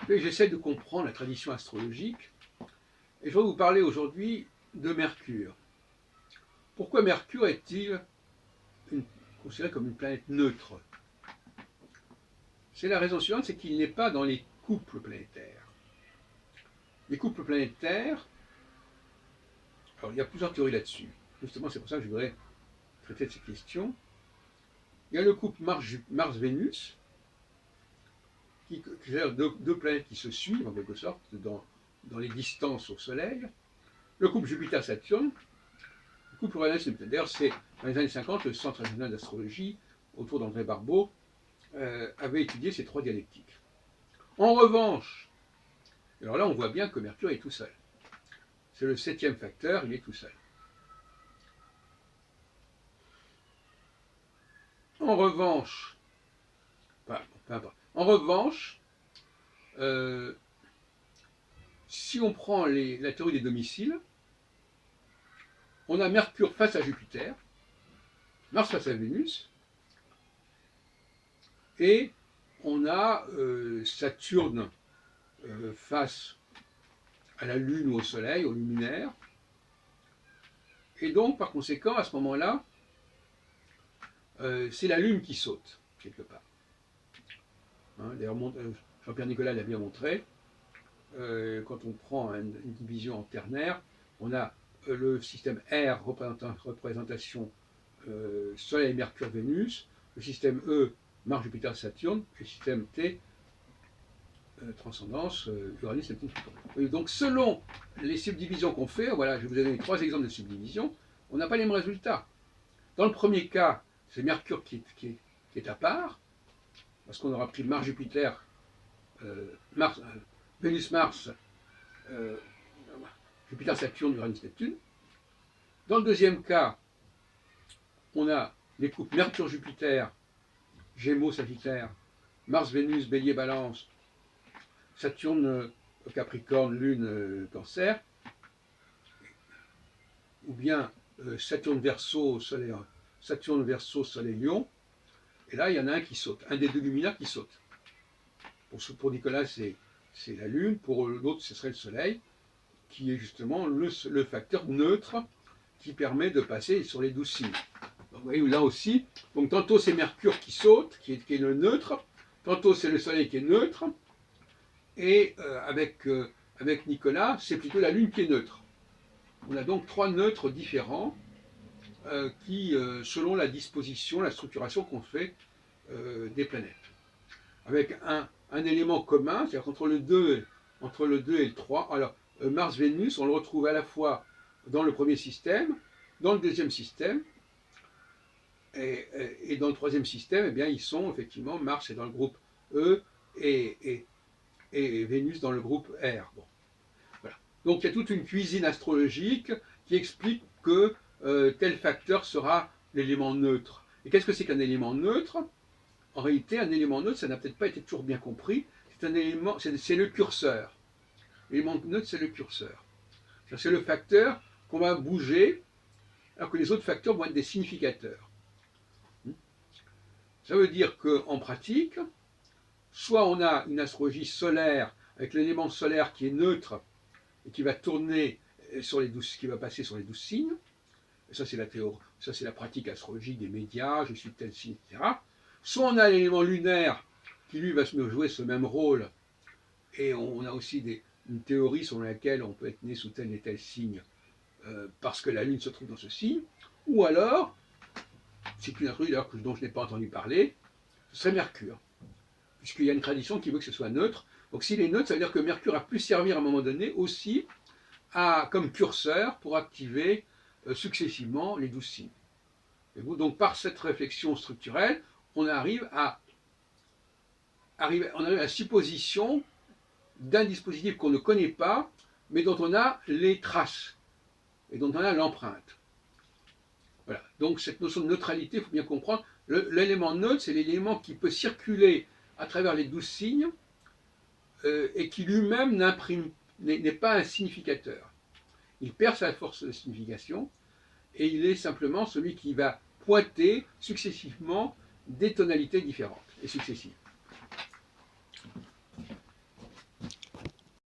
Et j'essaie de comprendre la tradition astrologique et je vais vous parler aujourd'hui de Mercure. Pourquoi Mercure est-il considéré comme une planète neutre? C'est la raison suivante, c'est qu'il n'est pas dans les couples planétaires. Les couples planétaires, alors il y a plusieurs théories là-dessus. Justement, c'est pour ça que je voudrais traiter de ces questions. Il y a le couple Mars-Vénus, qui est deux planètes qui se suivent en quelque sorte dans les distances au Soleil. Le couple Jupiter-Saturne, le couple Uranus-Neptune. D'ailleurs, c'est dans les années 50, le Centre régional d'astrologie, autour d'André Barbeau, avait étudié ces trois dialectiques. En revanche, alors là, on voit bien que Mercure est tout seul. C'est le septième facteur, il est tout seul. En revanche, En revanche, si on prend la théorie des domiciles, on a Mercure face à Jupiter, Mars face à Vénus, et on a Saturne face à la Lune ou au Soleil, au luminaire. Et donc, par conséquent, à ce moment-là, c'est la Lune qui saute, quelque part. Hein, d'ailleurs, Jean-Pierre Nicolas l'a bien montré. Quand on prend une division en ternaire, on a le système R, représentation Soleil, Mercure, Vénus, le système E, Mars, Jupiter, Saturne, et le système T, transcendance, Uranus, Neptune, Pluton. Donc selon les subdivisions qu'on fait, voilà, je vais vous donner 3 exemples de subdivisions, on n'a pas les mêmes résultats. Dans le premier cas, c'est Mercure qui est à part, parce qu'on aura pris Mars, Jupiter, Vénus, Mars, Jupiter, Saturne, Uranus, Neptune. Dans le deuxième cas, on a les couples Mercure, Jupiter, Gémeaux, Sagittaire, Mars, Vénus, Bélier, Balance, Saturne, Capricorne, Lune, Cancer, ou bien Saturne, Verseau, Soleil, Lion, et là il y en a un qui saute, un des deux luminaires qui saute. Pour Nicolas, c'est la Lune, pour l'autre, ce serait le Soleil, qui est justement le facteur neutre qui permet de passer sur les 12 signes. Donc, vous voyez, là aussi, donc tantôt c'est Mercure qui saute, qui est le neutre, tantôt c'est le Soleil qui est neutre, et avec Nicolas, c'est plutôt la Lune qui est neutre. On a donc 3 neutres différents qui, selon la disposition, la structuration qu'on fait des planètes. Avec un élément commun, c'est-à-dire entre le 2 et le 3. Alors, Mars-Vénus, on le retrouve à la fois dans le premier système, dans le deuxième système, et dans le troisième système, eh bien, ils sont effectivement, Mars est dans le groupe E et Vénus dans le groupe R. Bon. Voilà. Donc il y a toute une cuisine astrologique qui explique que tel facteur sera l'élément neutre. Et qu'est-ce que c'est qu'un élément neutre? En réalité, un élément neutre, ça n'a peut-être pas été toujours bien compris. C'est un élément, c'est le curseur. L'élément neutre, c'est le curseur. C'est le facteur qu'on va bouger, alors que les autres facteurs vont être des significateurs. Ça veut dire qu'en pratique, soit on a une astrologie solaire avec l'élément solaire qui est neutre et qui va tourner sur les 12, qui va passer sur les 12 signes. Et ça, c'est la théorie, ça, c'est la pratique astrologique des médias, je suis tel signe, etc. Soit on a l'élément lunaire qui, lui, va jouer ce même rôle. Et on a aussi une théorie selon laquelle on peut être né sous tel et tel signe parce que la Lune se trouve dans ce signe. Ou alors, c'est une astrologie dont je n'ai pas entendu parler, ce serait Mercure. Puisqu'il y a une tradition qui veut que ce soit neutre. Donc s'il est neutre, ça veut dire que Mercure a pu servir à un moment donné aussi comme curseur pour activer successivement les 12 signes. Donc par cette réflexion structurelle, on arrive à la supposition d'un dispositif qu'on ne connaît pas, mais dont on a les traces, et dont on a l'empreinte. Voilà. Donc cette notion de neutralité, il faut bien comprendre, l'élément neutre, c'est l'élément qui peut circuler à travers les 12 signes, et qui lui-même n'est pas un significateur. Il perd sa force de signification, et il est simplement celui qui va pointer successivement des tonalités différentes et successives.